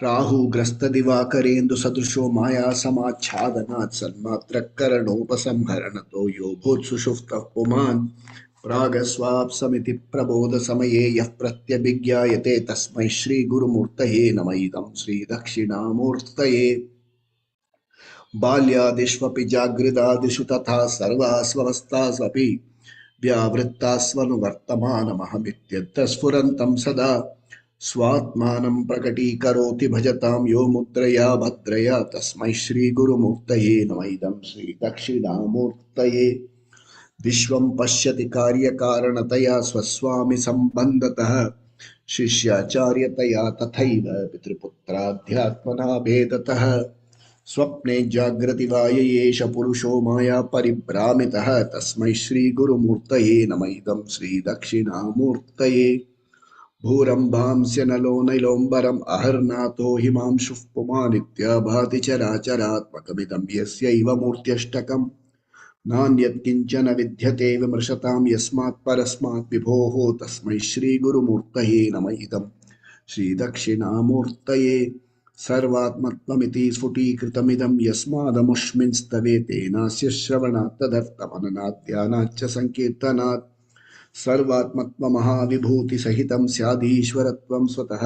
राहुग्रस्त दिवाकरेन्दु सदृशो माया समाच्छादनात् सन्मात्रकरणोपसंहरणतो यो भूत्सुषुप्तः पुमान् प्रागस्वाप्समिति प्रबोध समये यः प्रत्यभिज्ञायते तस्मै श्री गुरुमूर्तये नमः इदं श्री दक्षिणामूर्तये बाल्यादिष्वपि जागृदादिषु तथा सर्वास्वस्थास्वपि व्यावृत्तास्वनुवर्तमानमहमित्यत्र स्फुरन्तं सदा स्वात्मानं प्रकटीकरोति भजतां यो मुद्रया भद्रया तस्मै श्रीगुरुमूर्तये नमः इदं श्रीदक्षिणामूर्तये विश्वं पश्यति कार्यकारणतया स्वस्वामि सम्बन्धतः शिष्याचार्यतया तथैव पितृपुत्राध्यात्मना भेदतः स्वप्ने जागृति वाययेष पुरुषो माया परिभ्रामितः तस्मै श्रीगुरुमूर्तये नमः इदं श्रीदक्षिणामूर्तये भूरम्भांस्य नलो नैलोम्बरम् अहर्नाथो हिमांशुः पुमानित्यभाति चराचरात्मकमिदं यस्यैव मूर्त्यष्टकम् नान्यत् किञ्चन विद्यते विमृशतां यस्मात् परस्मात् विभोः तस्मै श्रीगुरुमूर्तये नमः इदं श्रीदक्षिणामूर्तये सर्वात्मत्वमिति स्फुटीकृतमिदं यस्मादमुष्मिन् स्तवे तेनास्य श्रवणात् तदर्थमननात् ध्यानाच्च संकीर्तनात् सर्वात्मत्वमहाविभूतिसहितं स्यादीश्वरत्वं स्वतः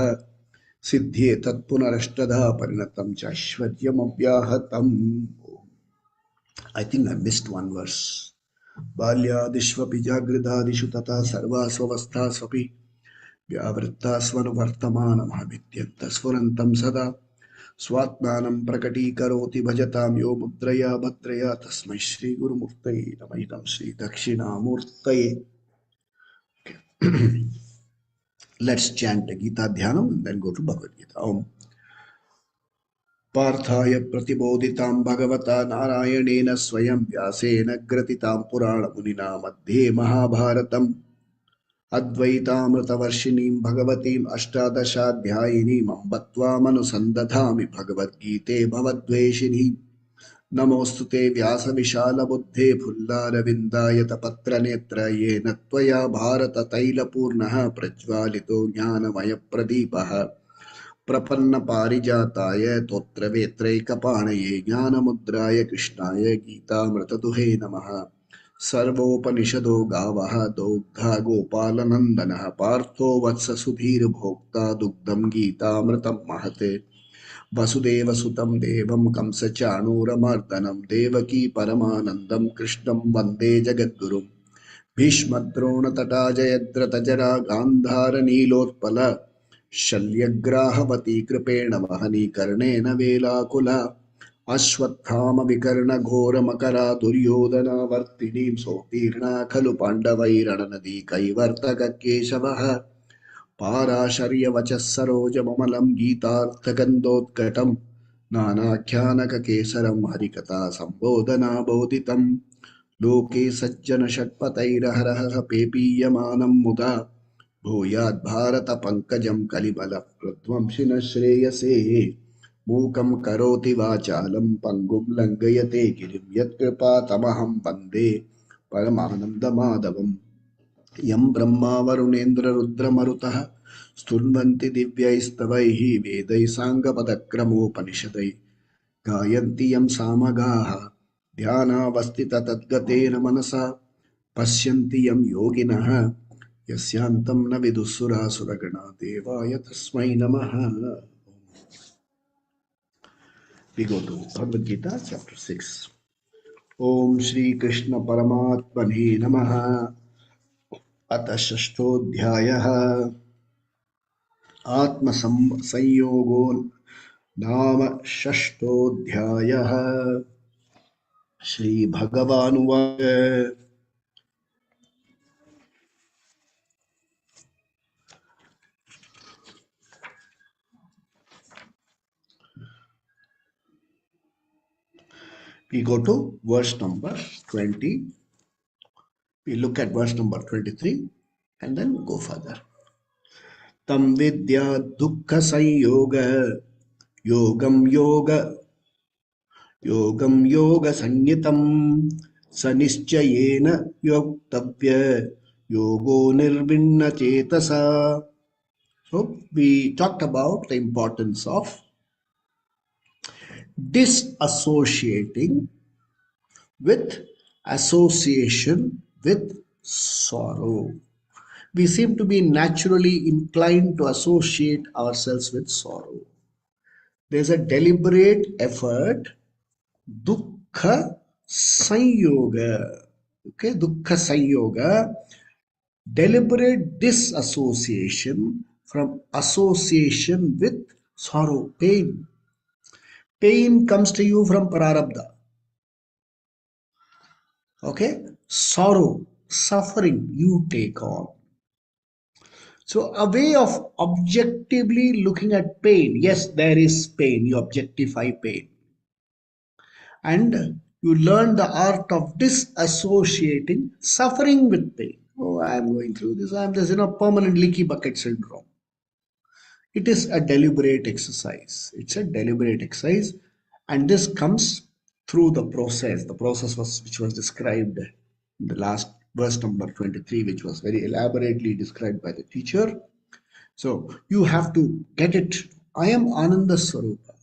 सिद्ध्ये तत्पुनरष्टधा परिणतं च ऐश्वर्यमव्याहतम्. I think I missed one verse. बाल्यादिष्वपि जागृदादिषु तथा सर्वास्वस्थास्वपि व्यावृत्तास्वनुवर्तमानमहमित्यन्तस्फुरन्तं सदा स्वात्मानं प्रकटीकरोति भजतां यो मुद्रया भद्रया तस्मै श्रीगुरुमूर्तये नमः इदं श्रीदक्षिणामूर्तये. Let's chant the Gita Dhyanam and then go to Bhagavad Gita. Om. पार्थाय प्रतिबोधितां भगवता नारायणेन स्वयं व्यासेन ग्रथितां पुराणमुनिना मध्ये महाभारतम् अद्वैतामृतवर्षिणीं भगवतीम् अष्टादशाध्यायिनीम् अम्ब त्वामनुसन्दधामि भगवद्गीते भवद्वेषिणीम् नमोऽस्तु ते व्यासविशालबुद्धे फुल्लारविन्दायतपत्रनेत्र येन त्वया भारततैलपूर्णः प्रज्वालितो ज्ञानमयप्रदीपः प्रपन्नपारिजाताय तोत्रवेत्रैकपाणये ज्ञानमुद्राय कृष्णाय गीतामृतदुहे नमः. सर्वोपनिषदो गावः दोग्धा गोपालनन्दनः पार्थो वत्ससुधीर्भोक्ता दुग्धं गीतामृतं महते वसुदेवसुतं देवं कंसचाणूरमर्दनं देवकी परमानन्दं कृष्णं वन्दे जगद्गुरुं भीष्मद्रोणतटा जयद्रथजरा गान्धारनीलोत्पल शल्यग्राहवती कृपेण वहनी कर्णेन वेलाकुला अश्वत्थामविकर्णघोरमकरा दुर्योधनावर्तिनीं सोत्तीर्णा खलु पाण्डवैरणनदी कैवर्तककेशवः पाराशर्यवचः सरोजममलं गीतार्थगन्धोत्कटं नानाख्यानककेसरं हरिकथा सम्बोधनाबोधितं लोके सज्जनषट्पथैरहरः पेपीयमानं मुदा भूयाद्भारतपङ्कजं कलिबलप्रध्वंसिनः श्रेयसे मूकं करोति वाचालं पङ्गुं लङ्घयते गिरिं यत्कृपातमहं वन्दे परमानन्दमाधवम्. यं ब्रह्मा वरुणेन्द्ररुद्रमरुतः स्तुन्वन्ति दिव्यैस्तवैः वेदैः साङ्गपदक्रमोपनिषदैः गायन्ति यं सामगाः ध्यानावस्थिततद्गतेन मनसा पश्यन्ति यं योगिनः यस्यान्तं न विदुःसुरासुरगणा देवाय तस्मै नमः. We go to Bhagavad Gita chapter 6. Om Shri Krishna Paramatmane Namaha. अथ षष्ठोऽध्यायः आत्मसंयोगो नाम षष्ठोऽध्यायः. श्रीभगवानुवाच We go to verse number 20. We look at verse number 23 and then go further. Tam vidya dukkha sanyoga yogam yoga sanyitam sanischayena yoktavya yogo nirvinna chetasa. So we talked about the importance of disassociating with association with sorrow. We seem to be naturally inclined to associate ourselves with sorrow. There's a deliberate effort, dukkha sanyoga. Okay, dukkha sanyoga, deliberate disassociation from association with sorrow, pain. Pain comes to you from prarabdha. Okay, sorrow, suffering you take on. So, a way of objectively looking at pain. Yes, there is pain, you objectify pain. And you learn the art of disassociating suffering with pain. Oh, I am going through this. I am this, permanent leaky bucket syndrome. It is a deliberate exercise. It's a deliberate exercise, and this comes through the process. The process which was described in the last verse number 23, which was very elaborately described by the teacher. So you have to get it. I am Ananda Swarupa.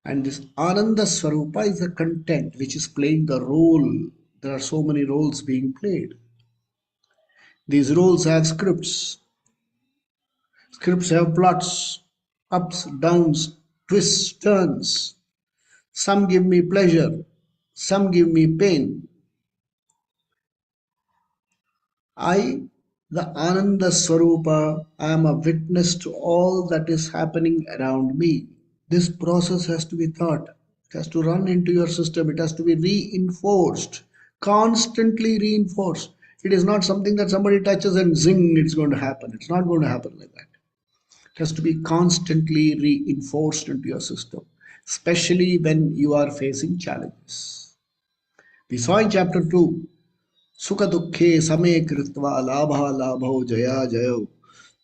And this Ananda Swarupa is a content which is playing the role. There are so many roles being played. These roles have scripts. Scripts have plots, ups, downs, twists, turns. Some give me pleasure, some give me pain. I, the Ananda Swarupa, I am a witness to all that is happening around me. This process has to be thought. It has to run into your system. It has to be reinforced, constantly reinforced. It is not something that somebody touches and zing, it's going to happen. It's not going to happen like that. It has to be constantly reinforced into your system, especially when you are facing challenges. We saw in chapter 2, Sukha Dukhe Same Kritva Labha Labho Jaya Jayo.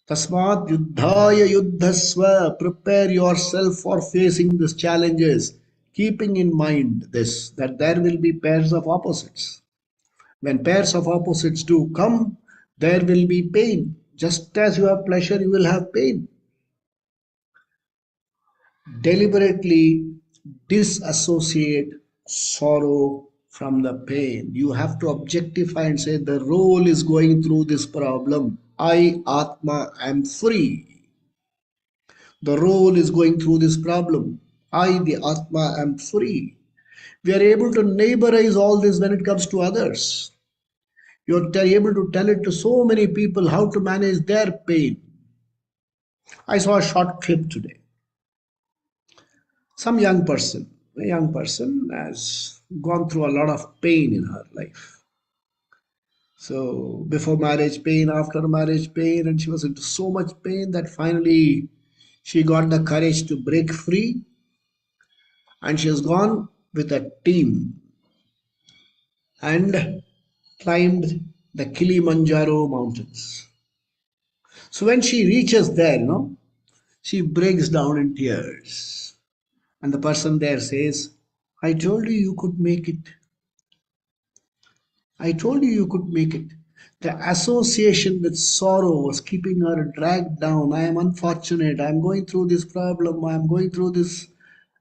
Tasmat Yuddhaya Yuddhasva. Prepare yourself for facing these challenges, keeping in mind this, that there will be pairs of opposites. When pairs of opposites do come, there will be pain. Just as you have pleasure, you will have pain. Deliberately disassociate sorrow from the pain. You have to objectify and say, the role is going through this problem. I, Atma, am free. The role is going through this problem. I, the Atma, am free. We are able to neighborize all this when it comes to others. You're able to tell it to so many people how to manage their pain. I saw a short clip today. Some a young person has gone through a lot of pain in her life. So before marriage pain, after marriage pain, and she was into so much pain that finally she got the courage to break free, and she has gone with a team and climbed the Kilimanjaro mountains. So when she reaches there, she breaks down in tears. And the person there says, I told you you could make it. I told you you could make it. The association with sorrow was keeping her dragged down. I am unfortunate. I am going through this problem. I am going through this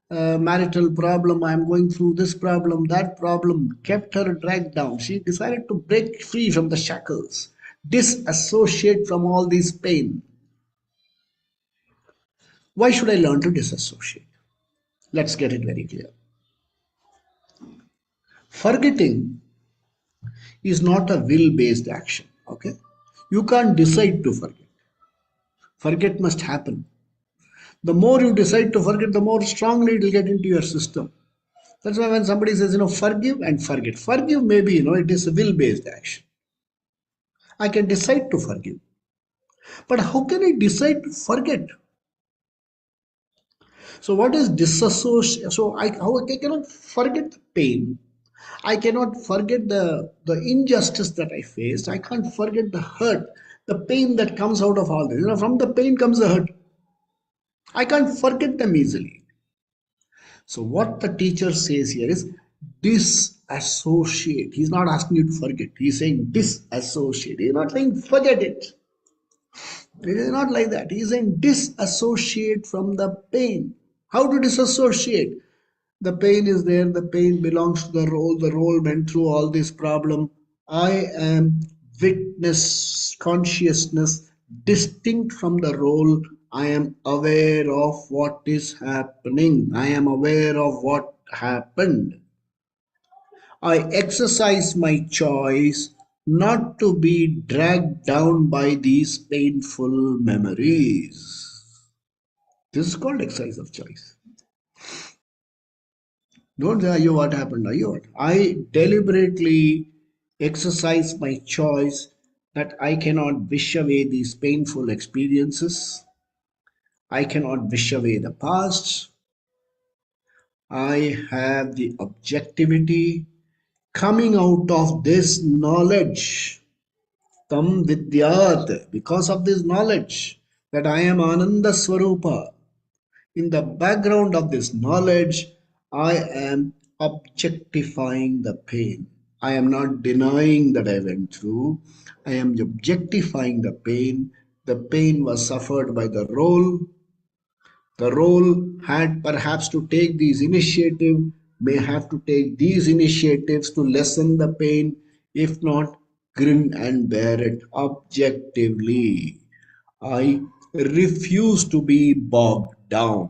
marital problem. I am going through this problem. That problem kept her dragged down. She decided to break free from the shackles, disassociate from all this pain. Why should I learn to disassociate? Let's get it very clear. Forgetting is not a will based action. Okay, you can't decide to forget. Forget must happen. The more you decide to forget, the more strongly it will get into your system. That's why when somebody says, forgive and forget. Forgive maybe, it is a will based action. I can decide to forgive. But how can I decide to forget? So what is disassociation? So I cannot forget the pain. I cannot forget the injustice that I faced. I can't forget the hurt, the pain that comes out of all this. From the pain comes the hurt. I can't forget them easily. So what the teacher says here is disassociate. He's not asking you to forget. He's saying disassociate. He's not saying forget it. It is not like that. He's saying disassociate from the pain. How to disassociate? The pain is there, the pain belongs to the role went through all this problem. I am witness consciousness distinct from the role. I am aware of what is happening. I am aware of what happened. I exercise my choice not to be dragged down by these painful memories. This is called exercise of choice. Don't say, "Ayo, what happened? Ayo, what?" I deliberately exercise my choice that I cannot wish away these painful experiences. I cannot wish away the past. I have the objectivity coming out of this knowledge. Tam Vidyat, because of this knowledge that I am Ananda Swarupa. In the background of this knowledge, I am objectifying the pain. I am not denying that I went through. I am objectifying the pain. The pain was suffered by the role. The role had perhaps to take these initiative, may have to take these initiatives to lessen the pain. If not, grin and bear it objectively. I refuse to be bogged down.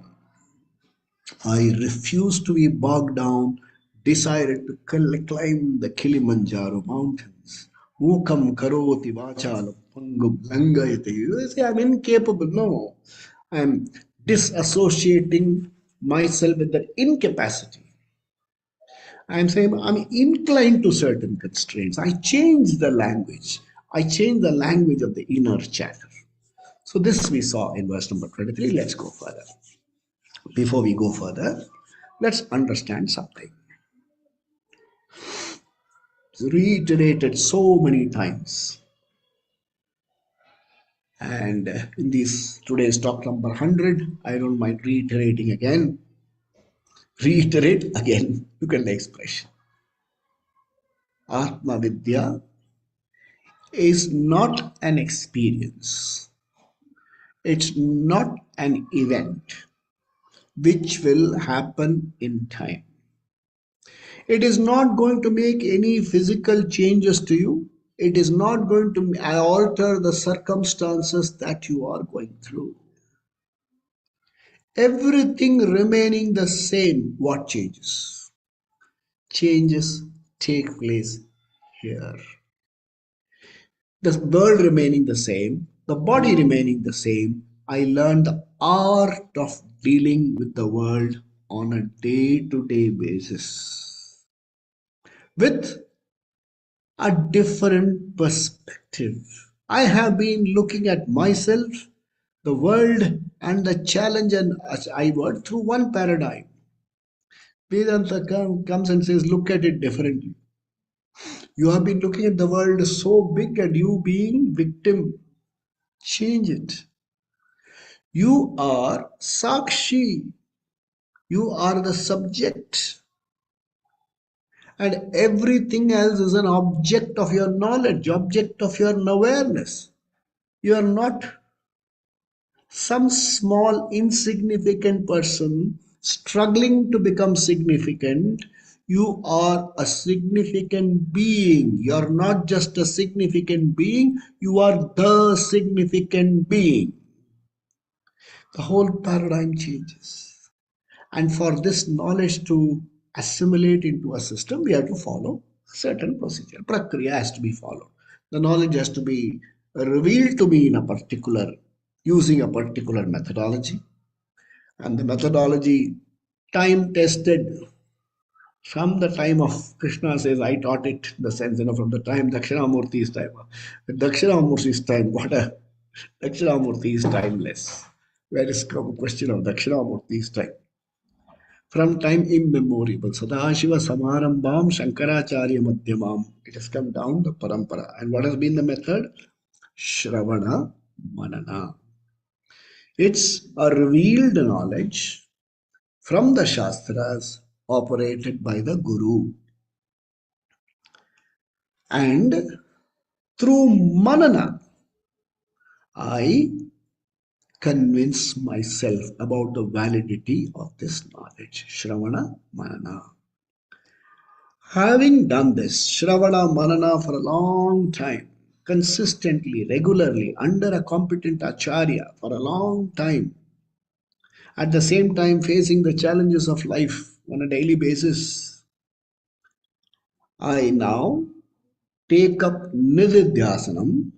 I refuse to be bogged down, decided to climb the Kilimanjaro mountains. Mukam karoti vachalam pangum langayate. You say I'm incapable. No, I'm disassociating myself with that incapacity. I'm saying I'm inclined to certain constraints. I change the language. I change the language of the inner chatter. So this we saw in verse number 23. Let's go further. Before we go further, let's understand something. It's reiterated so many times. And in this today's talk number 100, I don't mind reiterating again. Reiterate again. Look at the expression. Atma Vidya is not an experience. It's not an event which will happen in time. It is not going to make any physical changes to you. It is not going to alter the circumstances that you are going through. Everything remaining the same, what changes? Changes take place here. The world remaining the same, the body remaining the same, I learned the art of dealing with the world on a day-to-day basis with a different perspective. I have been looking at myself, the world, and the challenge, and I work through one paradigm. Vedanta comes and says, look at it differently. You have been looking at the world so big and you being victim. Change it. You are Sakshi. You are the subject. And everything else is an object of your knowledge, object of your awareness. You are not some small insignificant person struggling to become significant. You are a significant being. You are not just a significant being, you are the significant being. The whole paradigm changes. And for this knowledge to assimilate into a system, we have to follow certain procedure. Prakriya has to be followed. The knowledge has to be revealed to me in a particular, using a particular methodology. And the methodology, time tested from the time of Krishna says, I taught it, the sense, from the time Dakshinamurti's time. Dakshinamurti's time, what a Dakshinamurti is timeless. Where is the question of Dakshinamurti's time? From time immemorial. Sadashiva Samarambam Shankaracharya Madhyamam. It has come down the parampara. And what has been the method? Shravana Manana. It's a revealed knowledge from the Shastras operated by the Guru. And through Manana, I convince myself about the validity of this knowledge. Shravana Manana. Having done this, Shravana Manana for a long time, consistently, regularly, under a competent acharya for a long time, at the same time facing the challenges of life on a daily basis, I now take up Nididhyasanam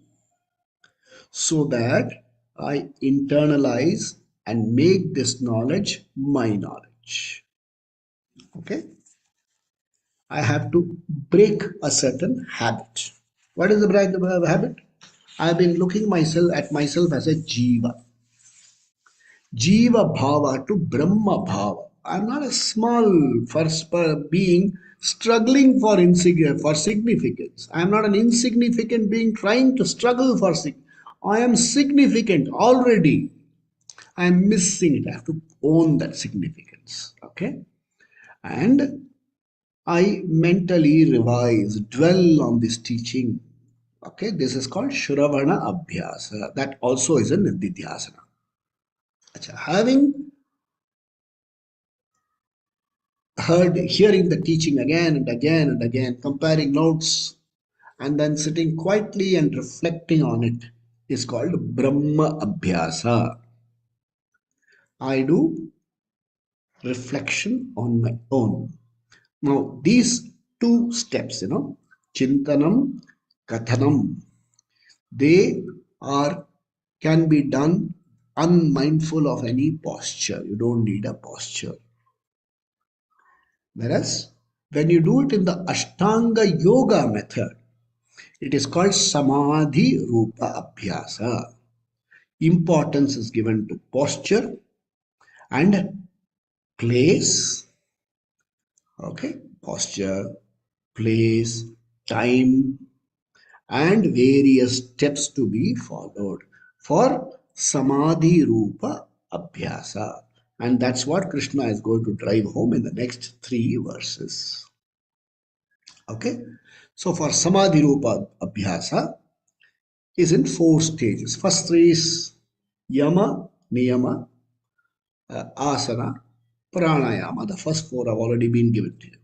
so that I internalize and make this knowledge my knowledge. Okay? I have to break a certain habit. What is the break the habit? I have been looking myself at myself as a jiva. Jiva bhava to Brahma bhava. I'm not a small first being struggling for significance. I'm not an insignificant being trying to struggle for significance. I am significant already. I'm missing it. I have to own that significance. Okay? And I mentally revise, dwell on this teaching. Okay, this is called Shravana Abhyasa. That also is a Nididhyasana. Having hearing the teaching again and again and again, comparing notes, and then sitting quietly and reflecting on it is called Brahma Abhyasa. I do reflection on my own. Now, these two steps, Chintanam, Kathanam, they are can be done unmindful of any posture. You don't need a posture. Whereas when you do it in the Ashtanga Yoga method, it is called Samadhi Rupa Abhyasa. Importance is given to posture and place. Okay, posture, place, time, and various steps to be followed for Samadhi Rupa Abhyasa. And that's what Krishna is going to drive home in the next 3 verses. Okay, so for Samadhi Rupa Abhyasa is in 4 stages. First 3 is Yama, Niyama, Asana, Pranayama. The first 4 have already been given to you.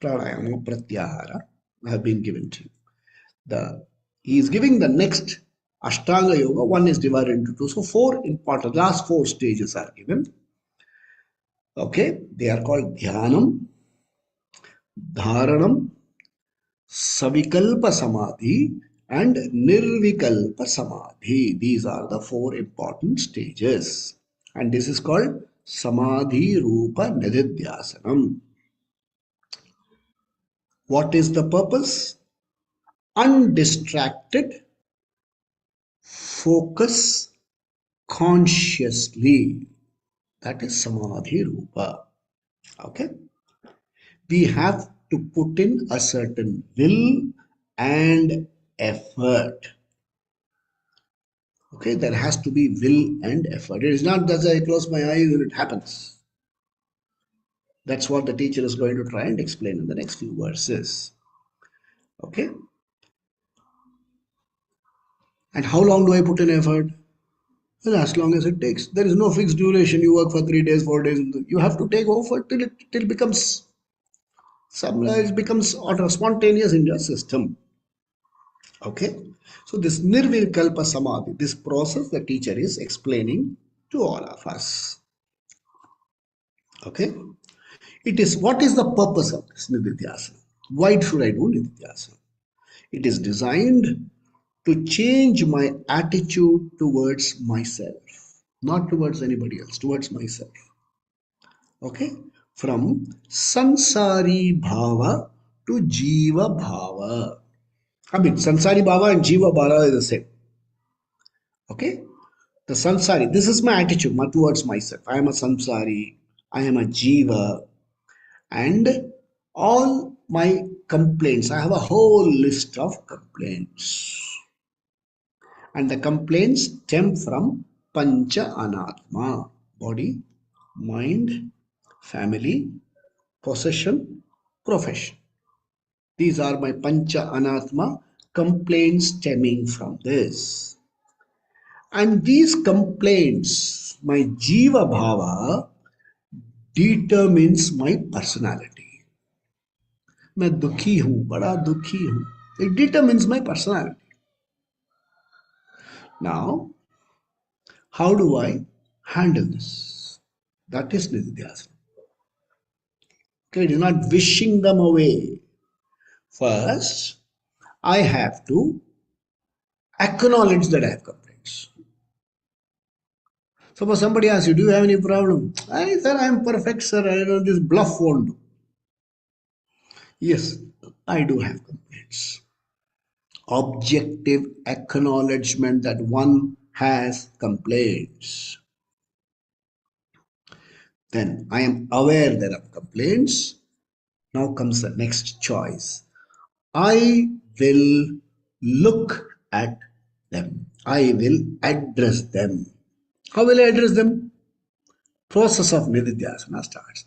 Pranayama, Pratyahara have been given to you. He is giving the next Ashtanga Yoga. One is divided into 2. So 4 important, last 4 stages are given. Okay, they are called Dhyanam, Dharanam, Savikalpa Samadhi, and Nirvikalpa Samadhi. These are the 4 important stages. And this is called Samadhi Rupa Nididhyasanam. What is the purpose? Undistracted focus consciously. That is Samadhi Rupa. Okay. We have to put in a certain will and effort. Okay, there has to be will and effort. It is not that I close my eyes and it happens. That's what the teacher is going to try and explain in the next few verses. Okay. And how long do I put in effort? Well, as long as it takes. There is no fixed duration. You work for 3 days, 4 days. You have to take effort till it becomes spontaneous in your system. Okay. So this Nirvikalpa Samadhi, this process the teacher is explaining to all of us. Okay. What is the purpose of this Nididhyasana? Why should I do Nididhyasana? It is designed to change my attitude towards myself, not towards anybody else, towards myself. Okay, from Sansari Bhava to Jiva Bhava. I mean, Sansari Bhava and Jiva Bhava is the same. Okay, the Sansari, this is my attitude towards myself. I am a Sansari, I am a Jiva, and all my complaints, I have a whole list of complaints. And the complaints stem from Pancha Anatma, body, mind, family, possession, profession. These are my Pancha Anatma complaints stemming from this. And these complaints, my jiva bhava, determines my personality. मैं दुखी हूं, बड़ा दुखी हूं. It determines my personality. Now, how do I handle this? That is nididhyasana. Okay, it is not wishing them away. First, I have to acknowledge that I have complaints. Suppose somebody asks you, do you have any problem? I said, I am perfect, sir. I know this bluff won't do. Yes, I do have complaints. Objective acknowledgement that one has complaints. Then I am aware there are complaints. Now comes the next choice. I will look at them. I will address them. How will I address them? Process of nididhyasana starts.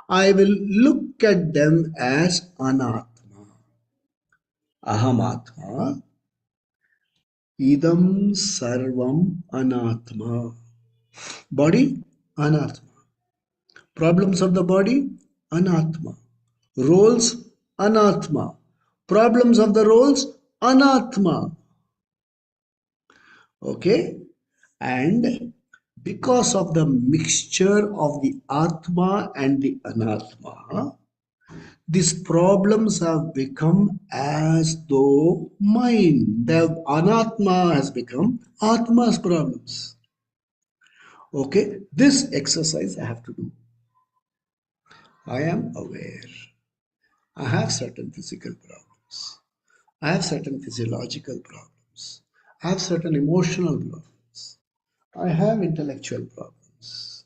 I will look at them as anatma. Ahamatma. Idam sarvam anatma. Body, anatma. Problems of the body, anatma. Roles, anatma. Problems of the roles, anatma. Okay? And because of the mixture of the atma and the anatma, these problems have become as though mine. The anatma has become atma's problems. Okay? This exercise I have to do. I am aware. I have certain physical problems. I have certain physiological problems. I have certain emotional problems. I have intellectual problems.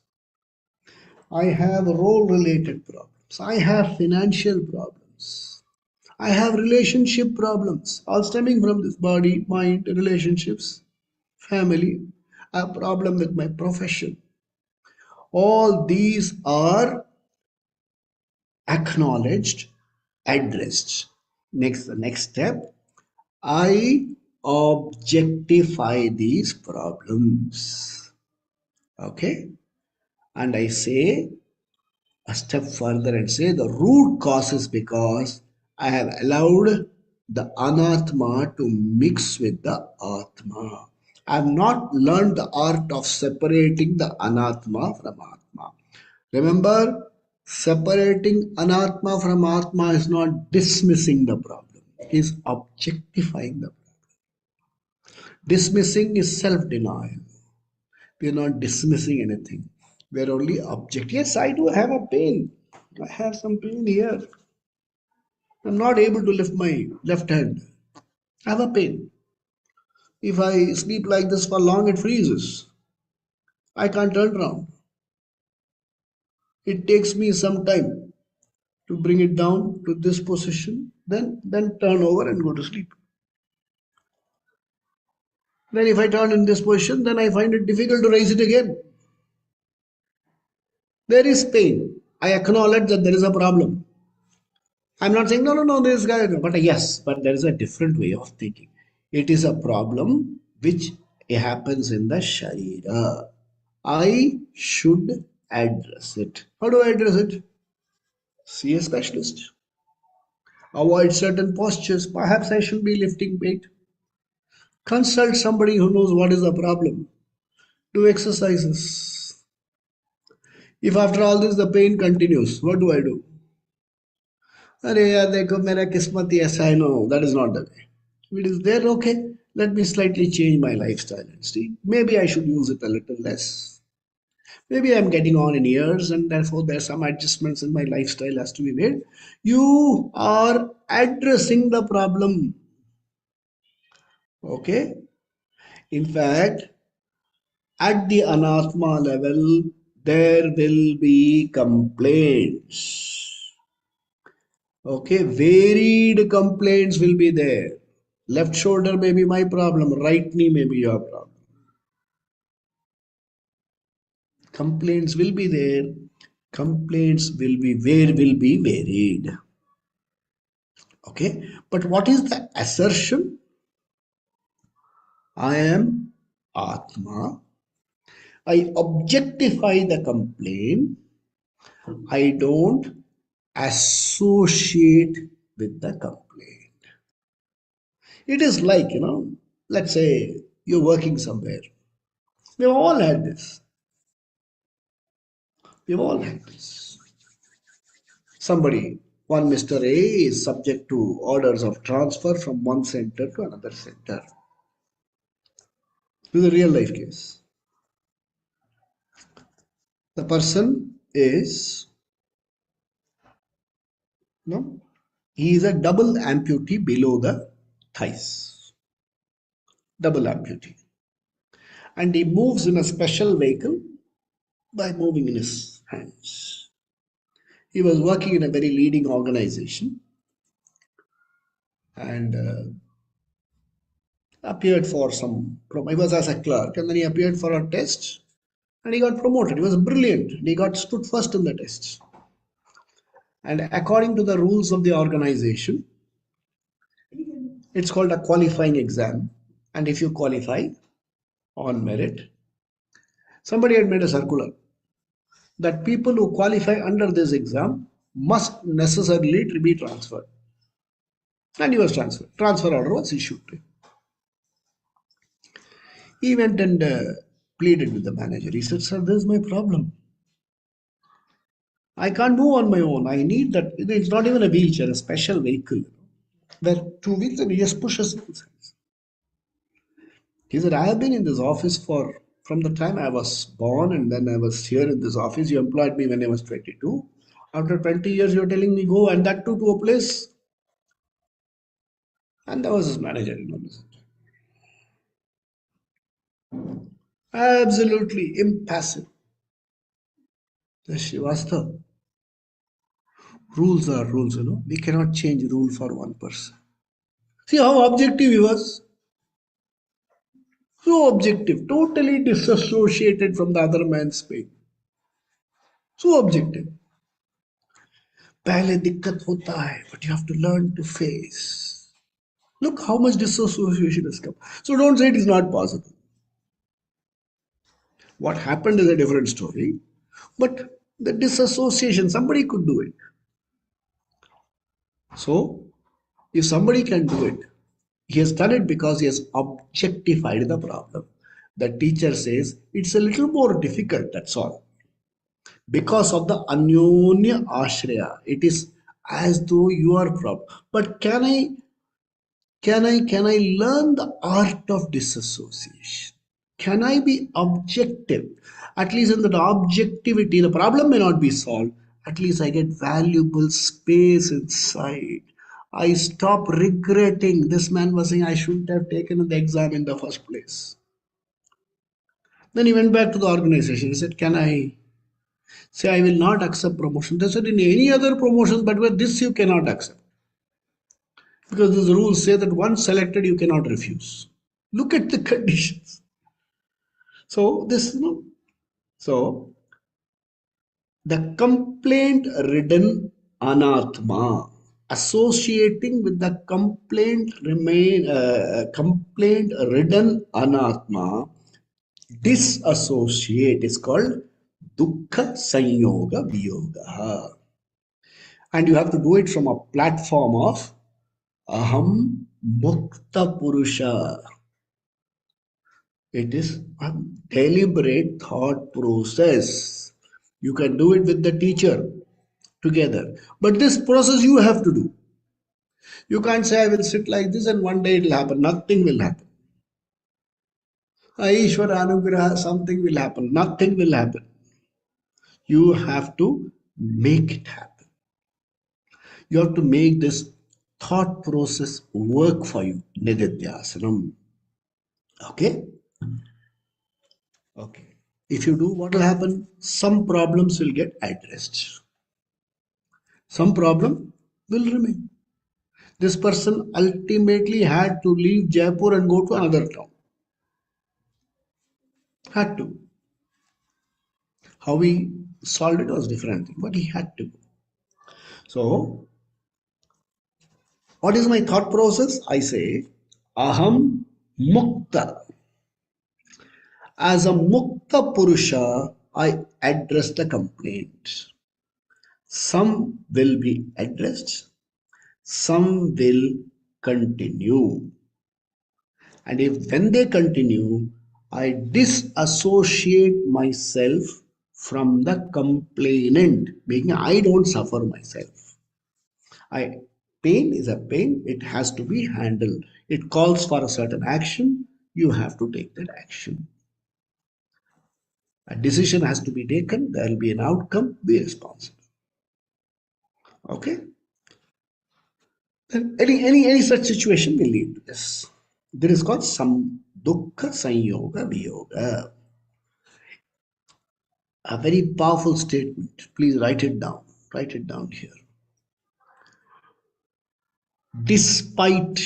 I have role related problems. I have financial problems. I have relationship problems, all stemming from this body, mind, relationships, family. I have a problem with my profession. All these are acknowledged, addressed. The next step, I objectify these problems. Okay? And I say a step further and say the root cause is because I have allowed the anatma to mix with the atma. I have not learned the art of separating the anatma from atma. Remember, separating anatma from atma is not dismissing the problem, it is objectifying the problem. Dismissing is self-denial. We are not dismissing anything. We are only object. Yes, I do have a pain. I have some pain here. I'm not able to lift my left hand. I have a pain. If I sleep like this for long, it freezes. I can't turn around. It takes me some time to bring it down to this position, then turn over and go to sleep. Then if I turn in this position, then I find it difficult to raise it again. There is pain. I acknowledge that there is a problem. I'm not saying, no, this guy, but yes, but there is a different way of thinking. It is a problem which happens in the Sharira. I should address it. How do I address it? See a specialist. Avoid certain postures. Perhaps I should be lifting weight. Consult somebody who knows what is the problem. Do exercises. If after all this the pain continues, what do I do? अरे यार देखो मेरा किस्मत ही ऐसा है. No, that is not the way. If it is there, okay, let me slightly change my lifestyle and see. Maybe I should use it a little less. Maybe I'm getting on in years and therefore there's some adjustments in my lifestyle has to be made. You are addressing the problem. Okay? In fact, at the anatma level, there will be complaints. Okay, varied complaints will be there. Left shoulder may be my problem, right knee may be your problem. Complaints will be there. Complaints will be varied. Okay, but what is the assertion? I am Atma. I objectify the complaint. I don't associate with the complaint. It is like, let's say you're working somewhere. We've all had this. We've all had this. Somebody, one Mr. A is subject to orders of transfer from one center to another center. This is a real life case. The person is, no, he is a double amputee below the thighs. Double amputee. And he moves in a special vehicle by moving in his hands. He was working in a very leading organization and appeared for he was as a clerk and then he appeared for a test and he got promoted. He was brilliant. He got stood first in the test. And according to the rules of the organization, it's called a qualifying exam. And if you qualify on merit, somebody had made a circular that people who qualify under this exam must necessarily be transferred. And he was transferred. Transfer order was issued to him. He went and pleaded with the manager. He said, "Sir, this is my problem. I can't move on my own. I need that." It's not even a wheelchair, a special vehicle where two wheels and he just pushes it. He said, "I have been in this office from the time I was born and then I was here in this office. You employed me when I was 22. After 20 years, you're telling me go and that too to a place." And that was his manager. Absolutely impassive. The Shivastha. Rules are rules. We cannot change rule for one person. See how objective he was. So objective, totally disassociated from the other man's pain. So objective. पहले दिक्कत होता है, but you have to learn to face. Look how much disassociation has come. So don't say it is not possible. What happened is a different story, but the disassociation, somebody could do it. So if somebody can do it, he has done it because he has objectified the problem. The teacher says it's a little more difficult, that's all. Because of the anyonya ashraya, it is as though you are problem. But can I learn the art of disassociation? Can I be objective? At least in that objectivity, the problem may not be solved. At least I get valuable space inside. I stop regretting. This man was saying I shouldn't have taken the exam in the first place. Then he went back to the organization. He said, "Can I say I will not accept promotion?" They said, "In any other promotion, but with this you cannot accept. Because these rules say that once selected, you cannot refuse." Look at the conditions. So so the complaint ridden anatma, associating with the complaint ridden anatma, disassociate is called dukkha sanyoga viyoga. And you have to do it from a platform of aham mukta purusha. It is a deliberate thought process. You can do it with the teacher together. But this process you have to do. You can't say, "I will sit like this and one day it will happen." Nothing will happen. Aishwara Anugraha, something will happen. Nothing will happen. You have to make it happen. You have to make this thought process work for you. Nididhyasanam. Okay? Okay. If you do, what will happen? Some problems will get addressed. Some problem will remain. This person ultimately had to leave Jaipur and go to another town. Had to. How he solved it was different thing, but he had to. So, what is my thought process? I say, aham mukta. As a Mukta Purusha, I address the complaint. Some will be addressed, some will continue. And if when they continue, I disassociate myself from the complainant, making I don't suffer myself. I Pain is a pain, it has to be handled. It calls for a certain action, you have to take that action. A decision has to be taken, there will be an outcome, be responsible. Okay? Then any such situation will lead to this. This is called dukkha sanyoga viyoga. A very powerful statement. Please write it down. Write it down here. Despite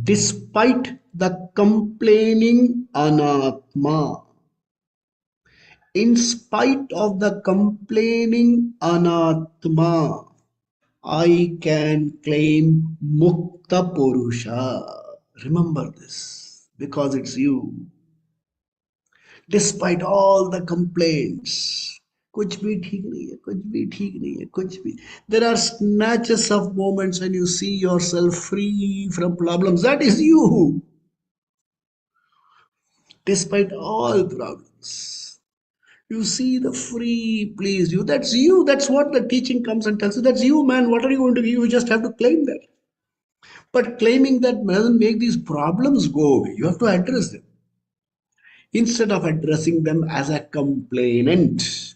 despite the complaining anatma, in spite of the complaining anatma, I can claim Mukta Purusha. Remember this because it's you. Despite all the complaints, कुछ भी ठीक नहीं है, कुछ भी ठीक नहीं है, कुछ भी. There are snatches of moments when you see yourself free from problems. That is you. Despite all problems, you see the free, please you. That's you. That's what the teaching comes and tells you. That's you, man. What are you going to do? You just have to claim that. But claiming that doesn't make these problems go away. You have to address them. Instead of addressing them as a complainant,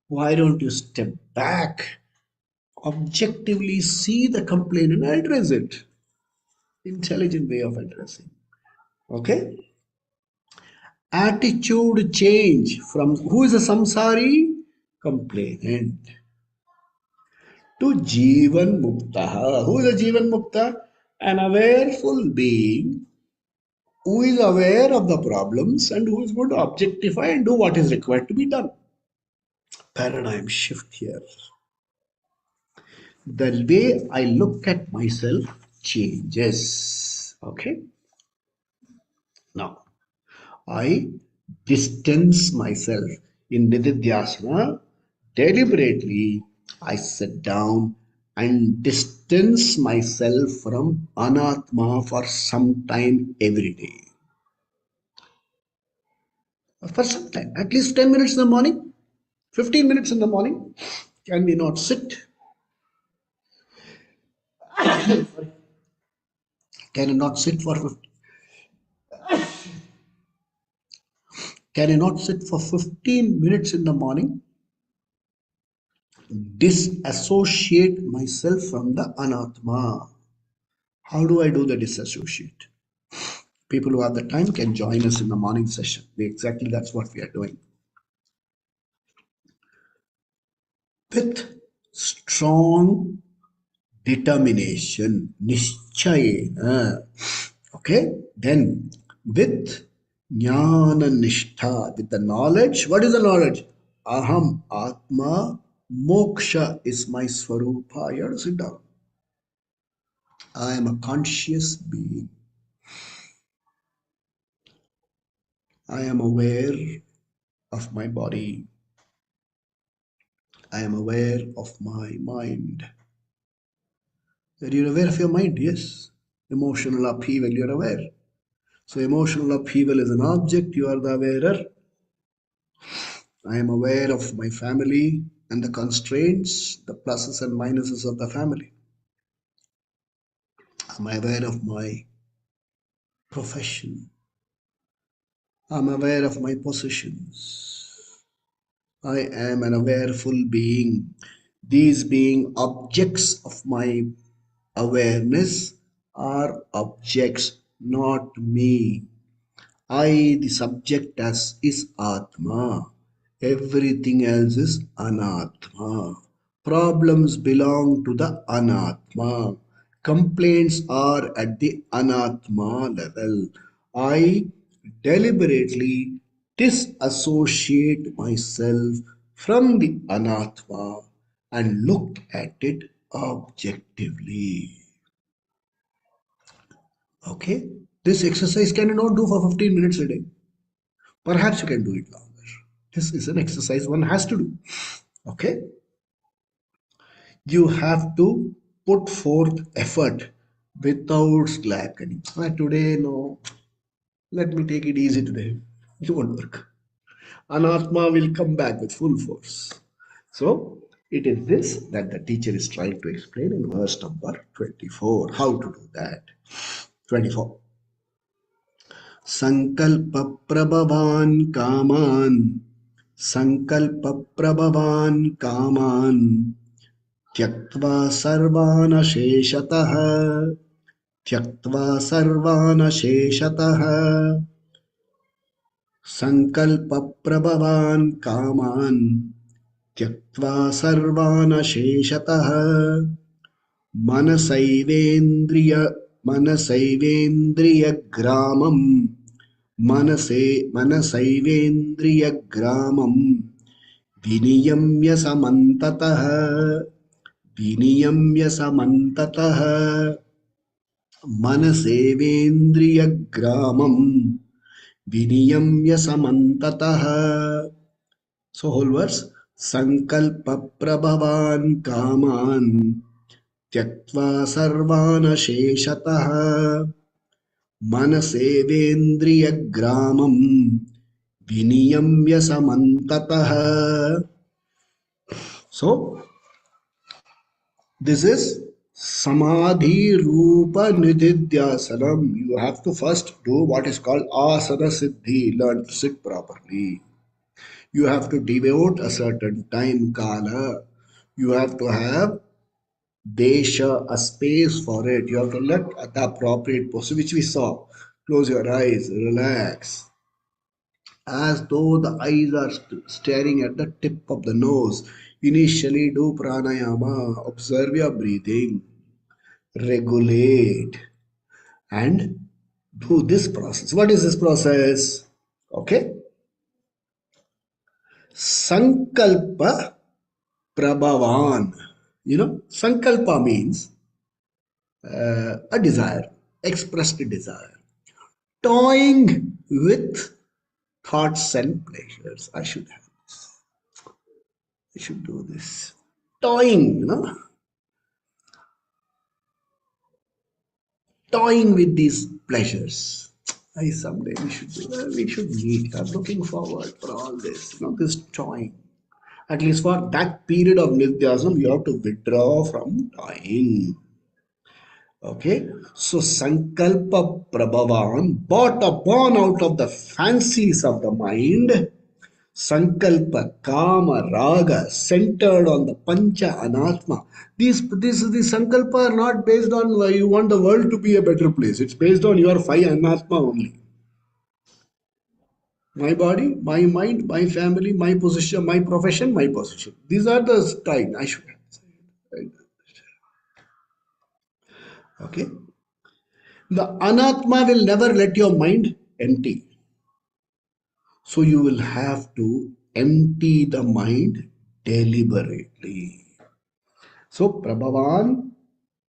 why don't you step back, objectively see the complaint and address it? Intelligent way of addressing. Okay? Attitude change from who is a samsari? Complainant. To Jivan Mukta. Who is a Jivan Mukta? An awareful being who is aware of the problems and who is going to objectify and do what is required to be done. Paradigm shift here. The way I look at myself changes. Okay. Now, I distance myself in Nididhyasana. Deliberately, I sit down and distance myself from Anatma for some time every day. For some time, at least 10 minutes in the morning, 15 minutes in the morning. Can we not sit? Can you not sit for 15? Can I not sit for 15 minutes in the morning? Disassociate myself from the anatma. How do I do the disassociate? People who have the time can join us in the morning session. Exactly that's what we are doing. With strong determination, nischayena. Okay, then with jnana nishtha, with the knowledge. What is the knowledge? Aham atma moksha is my swarupa. You have to sit down. I am a conscious being. I am aware of my body. I am aware of my mind. You're aware of your mind, yes. Emotional upheaval, you're aware. So emotional upheaval is an object, you are the awarer. I am aware of my family and the constraints, the pluses and minuses of the family. I'm aware of my profession. I'm aware of my possessions. I am an awareful being. These being objects of my awareness are objects, not me. I, the subject, as is Atma. Everything else is Anatma. Problems belong to the Anatma. Complaints are at the Anatma level. I deliberately disassociate myself from the Anatma and look at it objectively. Okay? This exercise can you not do for 15 minutes a day. Perhaps you can do it longer. This is an exercise one has to do. Okay? You have to put forth effort without slackening. Today, no. Let me take it easy today. It won't work. Anatma will come back with full force. So, it is this that the teacher is trying to explain in verse number 24. How to do that? 24. Sankalpa prabhavan kaman. Sankalpa prabhavan kaman. Tyaktva sarvana sheshatah. Tyaktva sarvana sheshatah. Sankalpaprabhavan kaman tyaktva sarvana sheshatah manasaivendriya manasaivendriya gramam manasaivendriya gramam viniyamya samantatah viniyamya samantatah manasevendriya gramam viniyamya samantatah. So whole verse. Sankalpa prabhavan kaman tyaktva sarvana sheshatah manasevendriya gramam viniyamya samantatah. So this is Samadhi Rupa Nididhyasanam. You have to first do what is called Asana Siddhi, learn to sit properly. You have to devote a certain time, Kala. You have to have Desha, a space for it. You have to look at the appropriate posture, which we saw. Close your eyes, relax. As though the eyes are staring at the tip of the nose. Initially, do pranayama, observe your breathing, regulate, and do this process. What is this process? Okay. Sankalpa Prabhavan. Sankalpa means a desire, expressed desire. Toying with thoughts and pleasures. I should have this. I should do this. Toying, toying with these pleasures. I someday we should do that. We should meet. I'm looking forward for all this. This toying. At least for that period of Nidhyasam, you have to withdraw from toying. Okay, so Sankalpa Prabhavan, born out of the fancies of the mind. Sankalpa, Kama, Raga, centered on the Pancha Anatma. These Sankalpa are not based on why you want the world to be a better place. It's based on your five Anatma only. My body, my mind, my family, my position, my profession, my position. These are the style. I should have said. Okay. The Anatma will never let your mind empty. So you will have to empty the mind deliberately. So Prabhavan,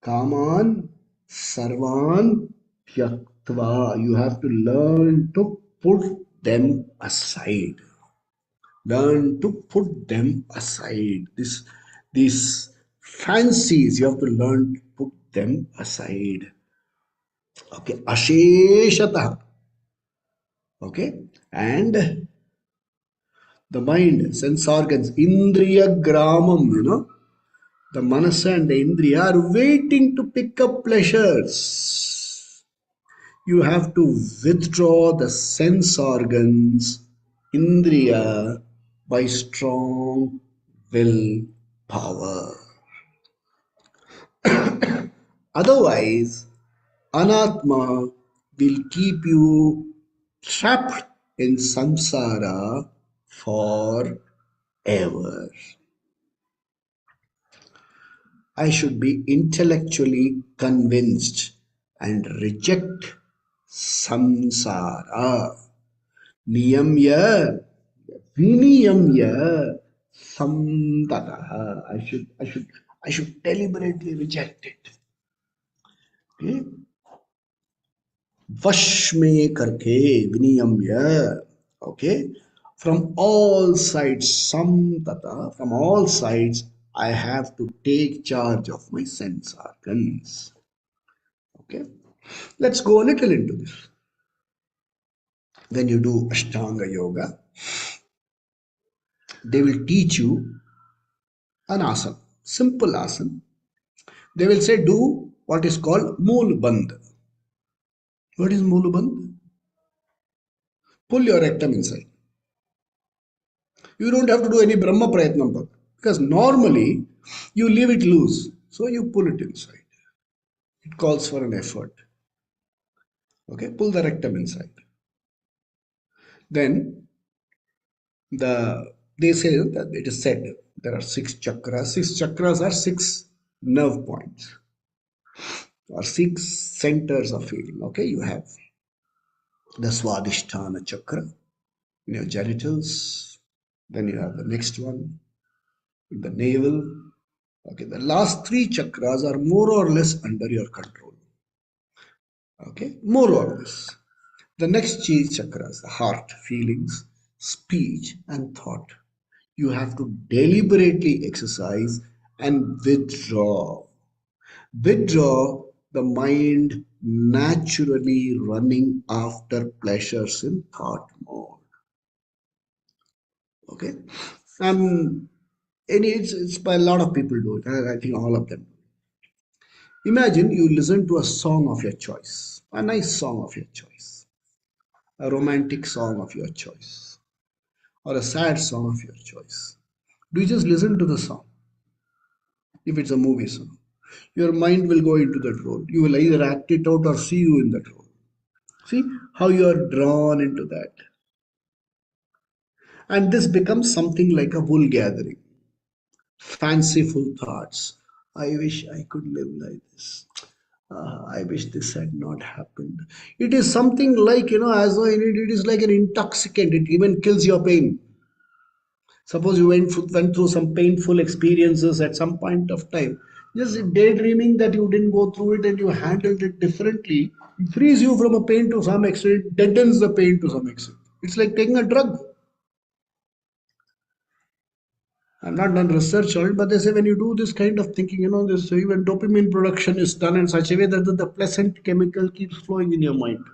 Kaman, Sarvan, Tyaktva. You have to learn to put them aside. Learn to put them aside. These fancies, you have to learn to put them aside. Okay, Asheshata. Okay, and the mind, sense organs, Indriya Gramam, the Manasa and the Indriya are waiting to pick up pleasures. You have to withdraw the sense organs, Indriya, by strong will power. Otherwise, Anatma will keep you trapped in samsara forever. I should be intellectually convinced and reject samsara. Niyamya, viniyamya, samtataha. I should deliberately reject it. Okay? वश में करके विनियम्य. Okay, from all sides, samtata, from all sides, I have to take charge of my sense organs. Okay, let's go a little into this. When you do Ashtanga Yoga, they will teach you an asana, simple asana. They will say do what is called Mool Bandh. What is Mool Bandh? Pull your rectum inside. You don't have to do any Brahma Prayatnam because normally you leave it loose. So you pull it inside. It calls for an effort. Okay, pull the rectum inside. Then they say that it is said there are six chakras. Six chakras are six nerve points or six centers of feeling. Okay, you have the Swadhisthana chakra in your genitals. Then you have the next one in the navel. Okay, the last three chakras are more or less under your control. Okay, more or less. The next three chakras, the heart, feelings, speech, and thought. You have to deliberately exercise and withdraw. Withdraw the mind naturally running after pleasures in thought mode. Okay, and it's by a lot of people do it. I think all of them. Imagine you listen to a song of your choice, a nice song of your choice, a romantic song of your choice, or a sad song of your choice. Do you just listen to the song? If it's a movie song, your mind will go into that role. You will either act it out or see you in that role. See how you are drawn into that. And this becomes something like a wool gathering. Fanciful thoughts. I wish I could live like this. I wish this had not happened. It is something like, as though it is like an intoxicant. It even kills your pain. Suppose you went through some painful experiences at some point of time. Just daydreaming that you didn't go through it and you handled it differently, it frees you from a pain to some extent, deadens the pain to some extent. It's like taking a drug. I've not done research on it, but they say when you do this kind of thinking, this even dopamine production is done in such a way that the pleasant chemical keeps flowing in your mind.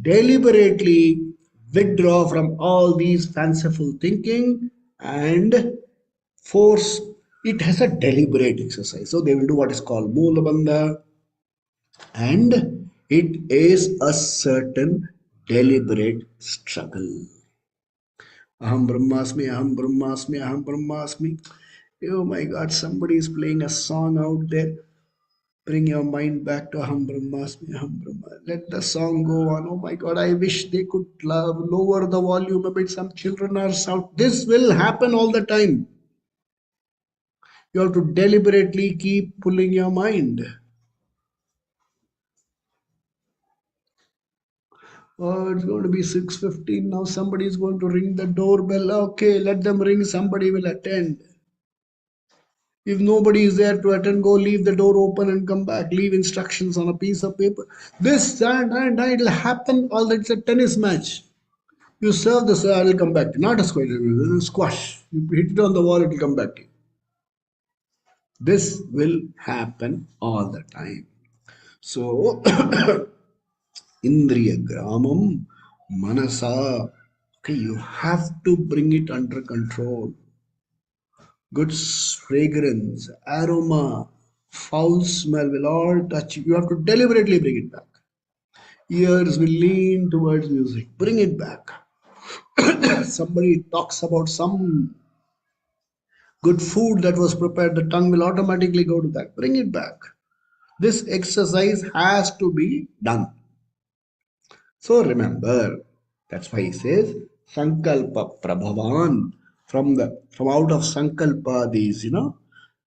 Deliberately withdraw from all these fanciful thinking and force. It has a deliberate exercise. So they will do what is called Moola Bandha, and it is a certain deliberate struggle. Aham Brahmasmi, Aham Brahmasmi, Aham Brahmasmi. Oh my God, somebody is playing a song out there. Bring your mind back to Aham Brahmasmi, Aham Brahma. Let the song go on. Oh my God, I wish they could lower the volume a bit. Some children are out. This will happen all the time. You have to deliberately keep pulling your mind. Oh, it's going to be 6:15 now. Somebody is going to ring the doorbell. Okay, let them ring. Somebody will attend. If nobody is there to attend, go leave the door open and come back. Leave instructions on a piece of paper. This and it'll happen. All that. It's a tennis match. You serve the serve, it'll come back to you. Not a squash, squash. You hit it on the wall, it'll come back to you. This will happen all the time. So, Indriya Gramam Manasa. Okay, you have to bring it under control. Good fragrance, aroma, foul smell will all touch you. You have to deliberately bring it back. Ears will lean towards music. Bring it back. Somebody talks about some good food that was prepared, the tongue will automatically go to that. Bring it back. This exercise has to be done. So remember, that's why he says Sankalpa Prabhavan. From out of Sankalpa,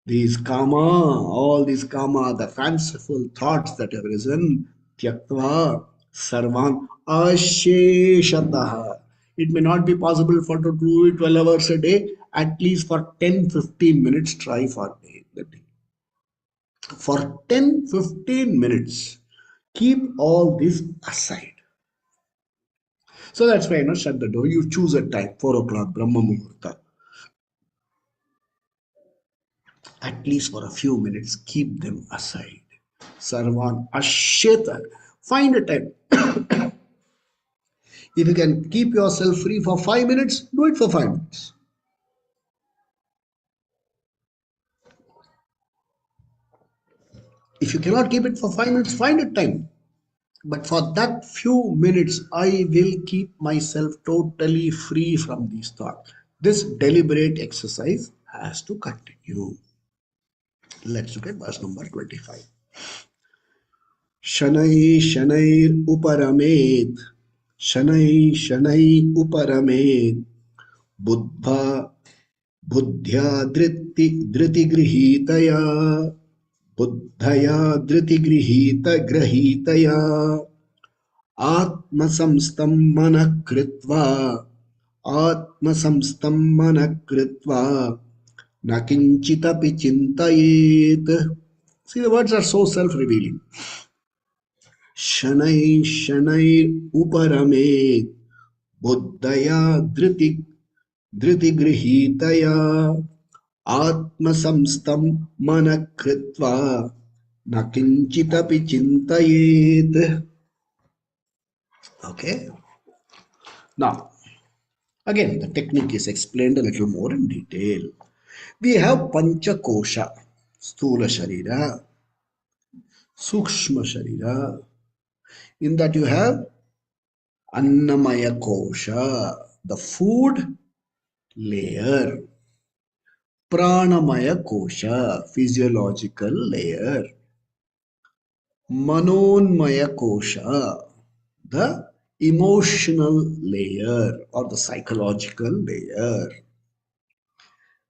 these kama, all these kama, the fanciful thoughts that have risen, Tyaktva Sarvan Asheshataha. It may not be possible for to do it 12 hours a day, at least for 10-15 minutes, try for the day. For 10-15 minutes, Keep all this aside. So that's why, shut the door. You choose a time, 4 o'clock, Brahma Muhurta. At least for a few minutes, keep them aside. Sarvan Ashyeta. Find a time. If you can keep yourself free for 5 minutes, do it for 5 minutes. If you cannot keep it for 5 minutes, find a time. But for that few minutes, I will keep myself totally free from these thoughts. This deliberate exercise has to continue. Let's look at verse number 25. Shanai Shanair Uparamed. Shanai Shanai Uparamed. Buddha Buddhya Dhritigrihitaya. Buddhaya Dhritigrihitaya. आत्मसंस्थं मनः कृत्वा आत्मसंस्थं मनः कृत्वा न किंचिदपि चिन्तयेत्. See, the words are so self-revealing. शनैः शनैः उपरमेत् बुद्धया धृतिगृहीतया आत्मसंस्थं मनः कृत्वा न किंचिदपि चिन्तयेत्. Okay. Now, again, the technique is explained a little more in detail. We have Pancha Kosha, Sthula Sharira, Sukshma Sharira. In that you have Annamaya Kosha, the food layer, Pranamaya Kosha, physiological layer, Manonmaya Kosha, the emotional layer or the psychological layer,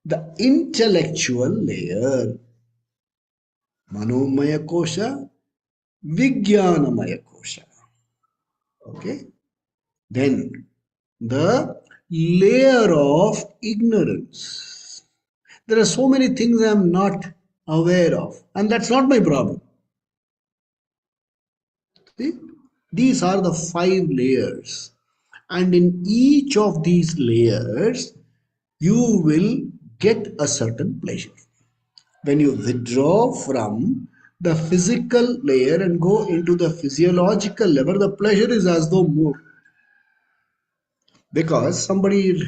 the intellectual layer, Manomaya Kosha, Vijnanamaya Kosha. Okay. Then the layer of ignorance. There are so many things I am not aware of, and that's not my problem. See? These are the 5 layers, and in each of these layers, you will get a certain pleasure. When you withdraw from the physical layer and go into the physiological level, the pleasure is as though more. Because somebody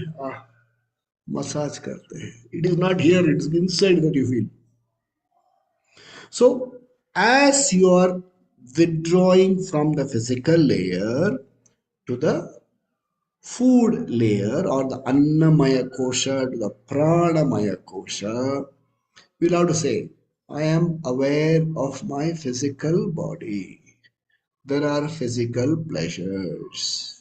massage karte hai. It is not here, it's inside that you feel. So, as you are withdrawing from the physical layer to the food layer or the Annamaya Kosha to the Pranamaya Kosha, we'll have to say, I am aware of my physical body. There are physical pleasures.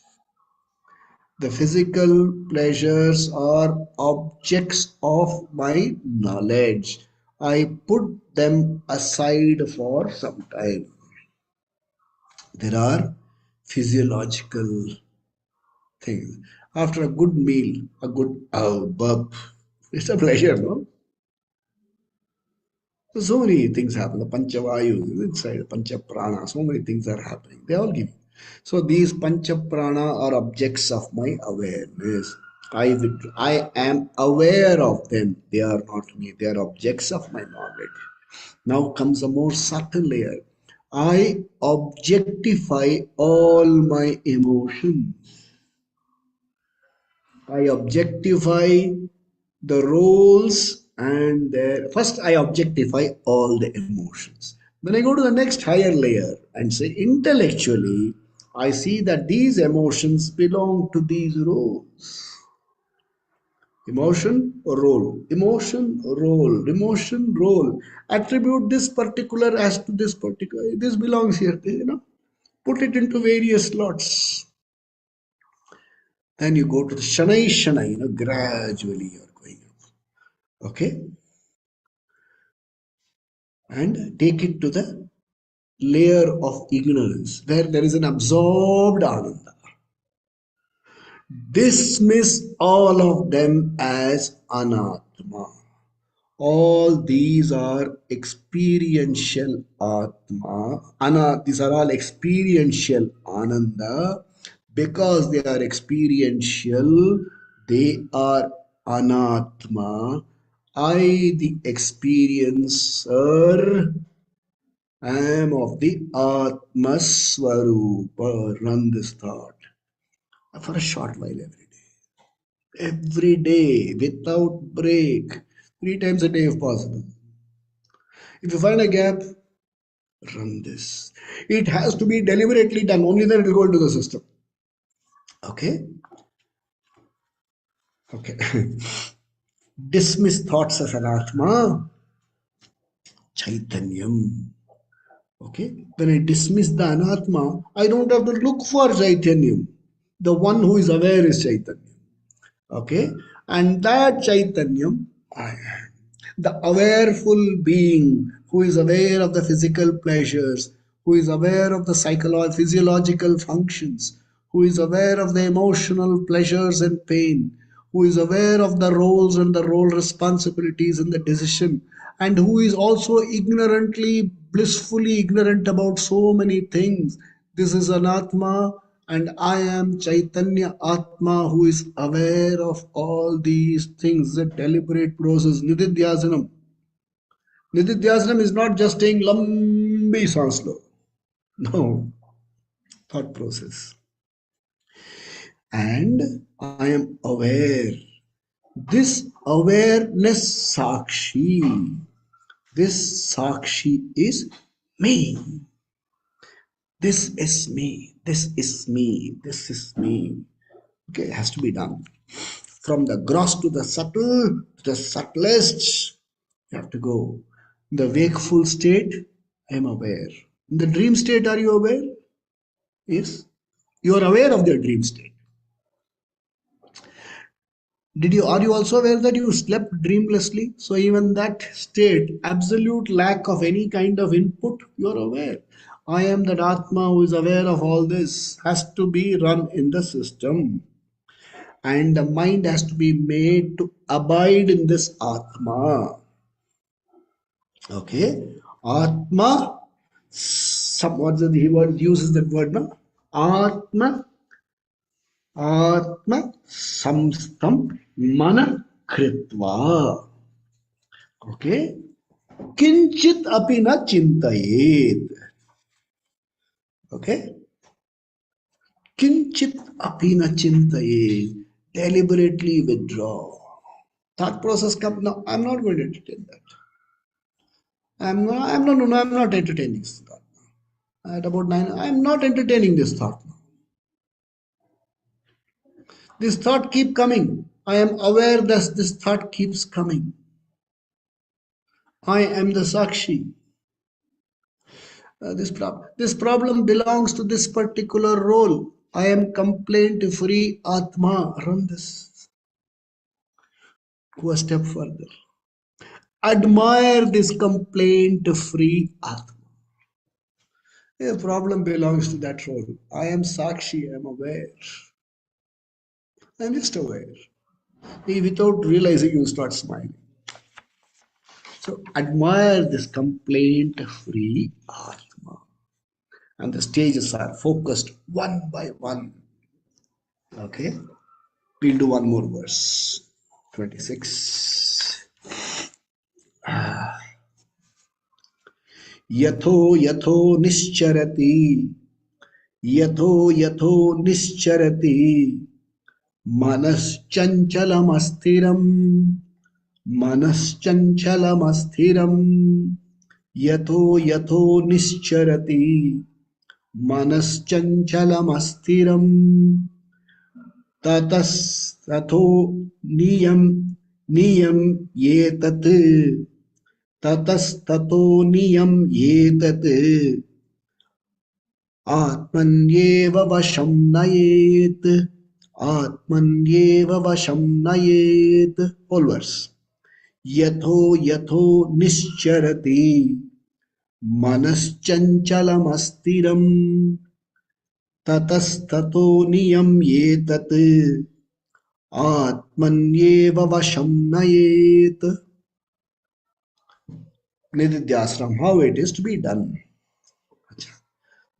The physical pleasures are objects of my knowledge. I put them aside for some time. There are physiological things. After a good meal, a good burp, it's a pleasure, no? So many things happen. The Panchavayu inside, Pancha Prana, so many things are happening. They all give. So these Pancha Prana are objects of my awareness. I am aware of them. They are not me. They are objects of my knowledge. Now comes a more subtle layer. I objectify all my emotions. I objectify the roles and their first I objectify all the emotions. Then I go to the next higher layer and say intellectually, I see that these emotions belong to these roles. Emotion or role, emotion role, emotion role. Attribute this particular as to this particular. This belongs here, Put it into various slots. Then you go to the Shanai, gradually you're going up. Okay? And take it to the layer of ignorance where there is an absorbed Ananda. Dismiss all of them as Anatma. All these are experiential Atma. These are all experiential Ananda. Because they are experiential, they are Anatma. I, the experiencer, am of the Atma Swarupa. Run this thought for a short while every day. Every day, without break, 3 times a day if possible. If you find a gap, run this. It has to be deliberately done, only then it will go into the system. Okay? Okay. Dismiss thoughts as anatma, chaitanyam. Okay? When I dismiss the anatma, I don't have to look for chaitanyam. The one who is aware is chaitanya. Okay, and that chaitanyam I am, the awareful being who is aware of the physical pleasures, who is aware of the physiological functions, who is aware of the emotional pleasures and pain, who is aware of the roles and the role responsibilities in the decision, and who is also ignorantly, blissfully ignorant about so many things. This is an Atma, and I am Chaitanya Atma who is aware of all these things. The deliberate process. Nididhyasanam. Nididhyasanam is not just saying lambi सांस लो. No, thought process. And I am aware. This awareness Sakshi. This Sakshi is me. This is me. This is me. This is me. Okay, it has to be done. From the gross to the subtle, to the subtlest, you have to go. In the wakeful state, I am aware. In the dream state, are you aware? Yes. You are aware of the dream state. Are you also aware that you slept dreamlessly? So even that state, absolute lack of any kind of input, you are aware. I am that Atma who is aware of all this, has to be run in the system. And the mind has to be made to abide in this Atma. Okay? Atma, what's the word uses that word now? Atma, Atma samstam mana kritva. Okay? Kinchit api na chintayet. Okay? Kinchit api na chintayet. Deliberately withdraw. Thought process comes now. I'm not going to entertain that. I'm not entertaining this thought. At about 9, I'm not entertaining this thought now. This thought keep coming. I am aware that this thought keeps coming. I am the Sakshi. This problem belongs to this particular role. I am complaint free Atma. Run this. Go a step further. Admire this complaint free Atma. The problem belongs to that role. I am Sakshi. I am aware. I am just aware. Without realizing, you start smiling. So admire this complaint free Atma. And the stages are focused one by one. Okay, we'll do one more verse. 26. Yatho yatho nischarati. Yatho yatho nischarati. Manaschanchalamastiram. Manaschanchalamastiram. Yatho yatho nischarati. Manaschanchalamastiram. ततस्ततो नियम नियम ये तत् ततस्ततो नियम ये तत् आत्मन्येव वशं नयेत् आत्मन्येव वशं नयेत् whole verse यथो यथो निश्चरति मनश्चञ्चलमस्थिरम् ततस्ततो नियम ये तत् आत्मन्येव वशं नयेत्. Nididhyasram, how it is to be done.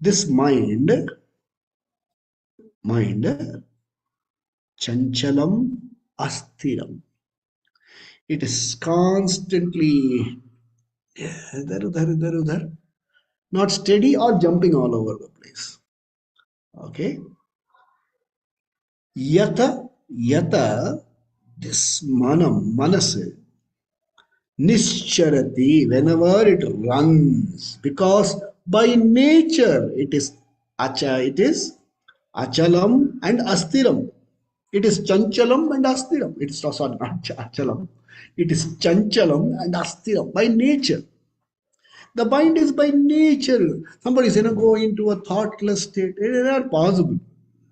This mind, chanchalam, asthiram. It is constantly idhar, udhar, idhar, udhar, not steady or jumping all over the place. Okay. Yata, this manas, nischarati, whenever it runs, because by nature it is achalam and astiram. It is chanchalam and astiram. It is sorry, not achalam. It is chanchalam and astiram by nature. The mind is by nature. Somebody is go into a thoughtless state. It is not possible.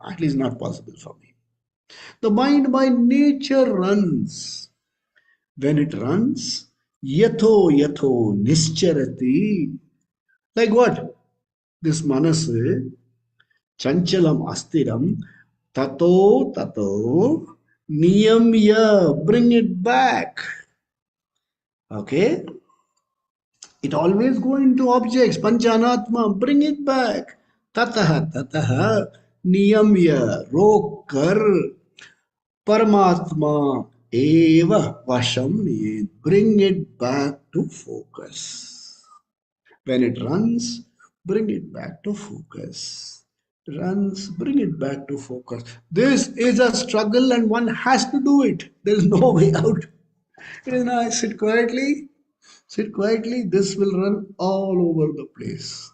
At least not possible for me. The mind by nature runs. When it runs, yatho nischarati. Like what? This manas, chanchalam astiram, tato, niyamya, bring it back. Okay? It always go into objects, panchanatma, bring it back. Tataha, niyamya, rokar, Paramatma eva vasham niyet. Bring it back to focus. When it runs, bring it back to focus. Runs, bring it back to focus. This is a struggle and one has to do it. There is no way out. It is nice. Sit quietly. Sit quietly. This will run all over the place.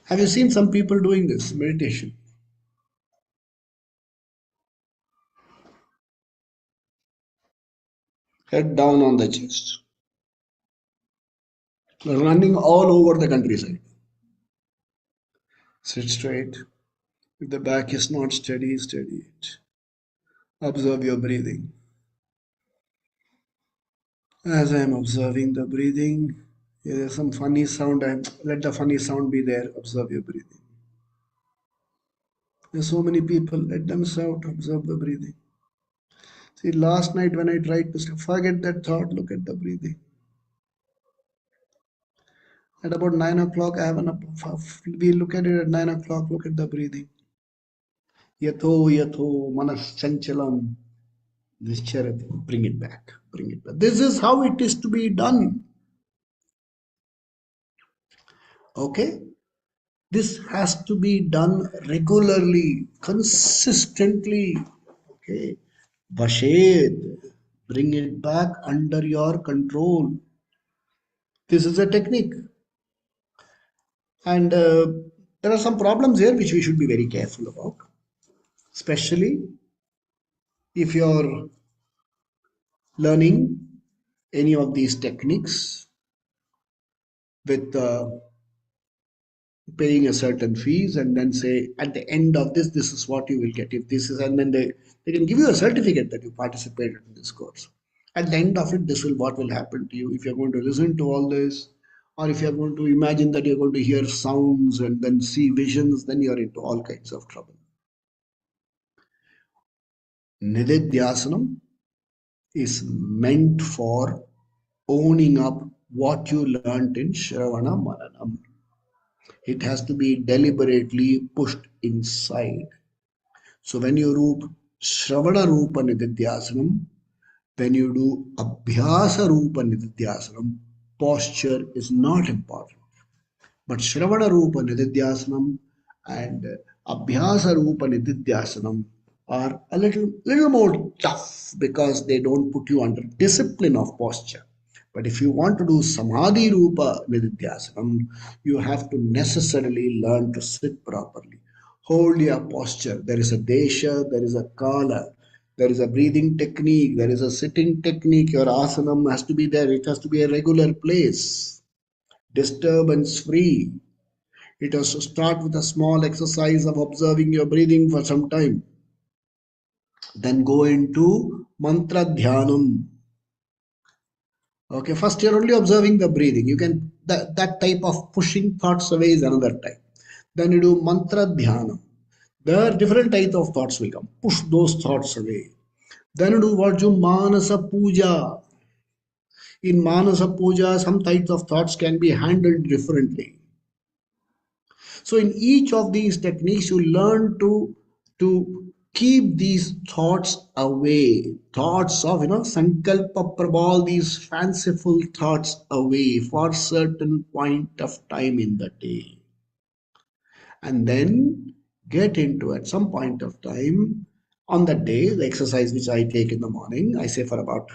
Have you seen some people doing this meditation? Head down on the chest. Running all over the countryside. Sit straight. If the back is not steady, steady it. Observe your breathing. As I am observing the breathing, there is some funny sound. Let the funny sound be there. Observe your breathing. There's so many people. Let them shout. Observe the breathing. See, last night when I tried to sleep, forget that thought. Look at the breathing. At about 9 o'clock, I have we look at it at 9 o'clock. Look at the breathing. Yatho manas chanchalam. This charity, bring it back. Bring it back. This is how it is to be done. Okay? This has to be done regularly, consistently. Okay? Vashed, bring it back under your control. This is a technique. And there are some problems here which we should be very careful about, especially if you're learning any of these techniques with paying a certain fees and then say at the end of this is what you will get if this is, and then they can give you a certificate that you participated in this course. At the end of it, this will what will happen to you if you're going to listen to all this, or if you're going to imagine that you're going to hear sounds and then see visions, then you're into all kinds of trouble. Nididhyasanam is meant for owning up what you learnt in Shravana Maranam. It has to be deliberately pushed inside. So when you do Shravana Rupa Nididhyasanam, when you do Abhyasa Rupa Nididhyasanam, posture is not important. But Shravana Rupa Nididhyasanam and Abhyasa Rupa Nididhyasanam are a little more tough because they don't put you under discipline of posture. But if you want to do Samadhi Rupa Nididhyasanam, you have to necessarily learn to sit properly. Hold your posture. There is a desha, there is a kala, there is a breathing technique, there is a sitting technique. Your asanam has to be there. It has to be a regular place, disturbance free. It has to start with a small exercise of observing your breathing for some time. Then go into mantra dhyanam. Okay, first you're only observing the breathing. You can that type of pushing thoughts away is another type. Then you do mantra dhyanam. There are different types of thoughts will come. Push those thoughts away. Then you do what you manasa puja. In Manasa Puja, some types of thoughts can be handled differently. So in each of these techniques, you learn to keep these thoughts away. Thoughts of sankalpa prabal, these fanciful thoughts away for certain point of time in the day. And then get into at some point of time on that day, the exercise which I take in the morning, I say for about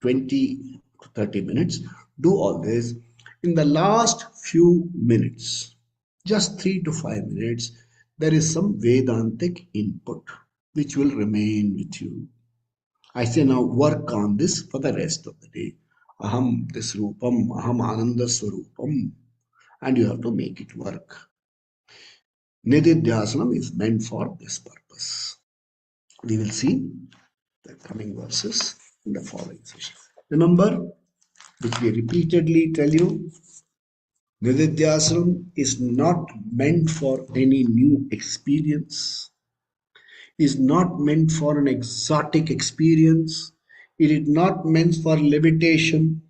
20 to 30 minutes, do all this. In the last few minutes, just 3 to 5 minutes, there is some Vedantic input which will remain with you. I say now work on this for the rest of the day. Aham Disrupam, Aham Ananda Swarupam, and you have to make it work. Nididhyasanam is meant for this purpose. We will see the coming verses in the following session. Remember, which we repeatedly tell you, Nididhyasanam is not meant for any new experience, is not meant for an exotic experience, it is not meant for levitation,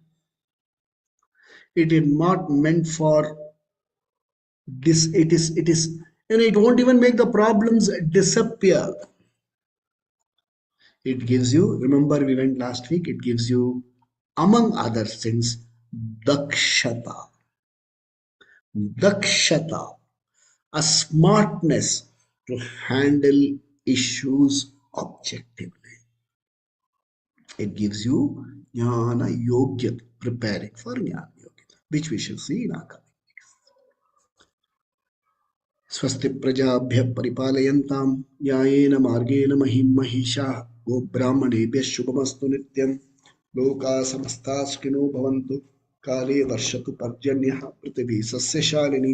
it is not meant for this, it is, it won't even make the problems disappear. It gives you, remember we went last week, it gives you, among other things, dakshata. Dakshata, a smartness to handle issues objectively. It gives you jnana yogyat, preparing for jnana yogyat, which we shall see in our coming. स्वस्ति प्रजाभ्य परिपालयन्तां न्यायेन मार्गेण महिं महिषाः गोब्राह्मणेभ्यः शुभमस्तु नित्यं लोकाः समस्ताः सुखिनो भवन्तु काले वर्षतु पर्जन्यः पृथिवी सस्यशालिनी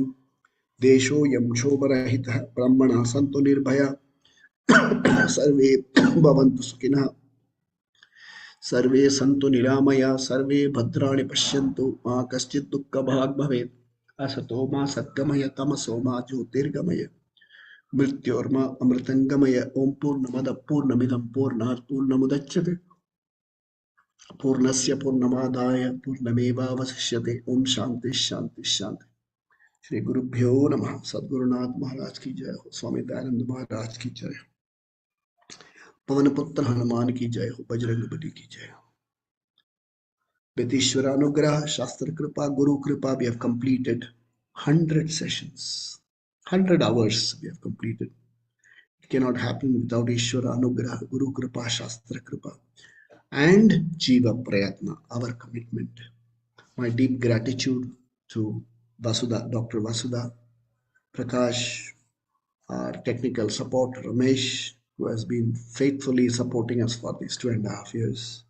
देशोऽयं क्षोभरहितः ब्राह्मणाः सन्तु निर्भयाः सर्वे भवन्तु सुखिनः सर्वे सन्तु निरामयाः सर्वे भद्राणि पश्यन्तु मा कश्चित् दुःखभाग् भवेत् असतो मा सद्गमय तमसो मा ज्योतिर्गमय मृत्योर्मा अमृतंगमय ओम पूर्णमद पूर्णमिदं पूर्णात् पूर्णमुदच्यते पूर्णस्य पूर्णमादाय पूर्णमेवावशिष्यते ओम शांति शांति शांति श्री गुरुभ्यो नमः सद्गुरुनाथ महाराज की जय हो स्वामी दयानंद महाराज की जय हो पवन पुत्र हनुमान की जय हो बजरंग बली की जय हो with Ishvara Anugraha, Shastra Kripa, Guru Kripa, we have completed 100 sessions, 100 hours we have completed. It cannot happen without Ishvara Anugraha, Guru Kripa, Shastra Kripa, and Jiva Prayatna, our commitment. My deep gratitude to Vasudha, Dr. Vasudha, Prakash, our technical support, Ramesh, who has been faithfully supporting us for these 2.5 years.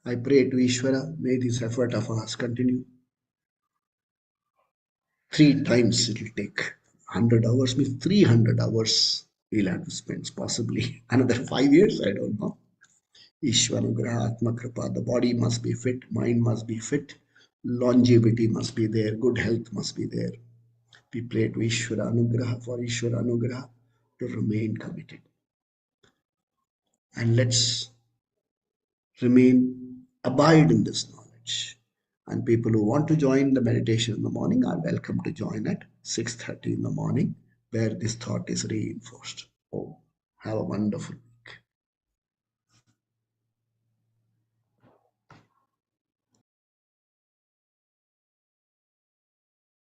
I pray to Ishvara, may this effort of ours continue. 3 times it will take. 100 hours means 300 hours we'll have to spend, possibly another 5 years, I don't know. Ishvaranugraha, Atma Kripa, the body must be fit, mind must be fit, longevity must be there, good health must be there. We pray to Ishvaranugraha for Ishvaranugraha to remain committed. And let's remain, abide in this knowledge. And people who want to join the meditation in the morning are welcome to join at 6:30 in the morning, where this thought is reinforced. Oh, have a wonderful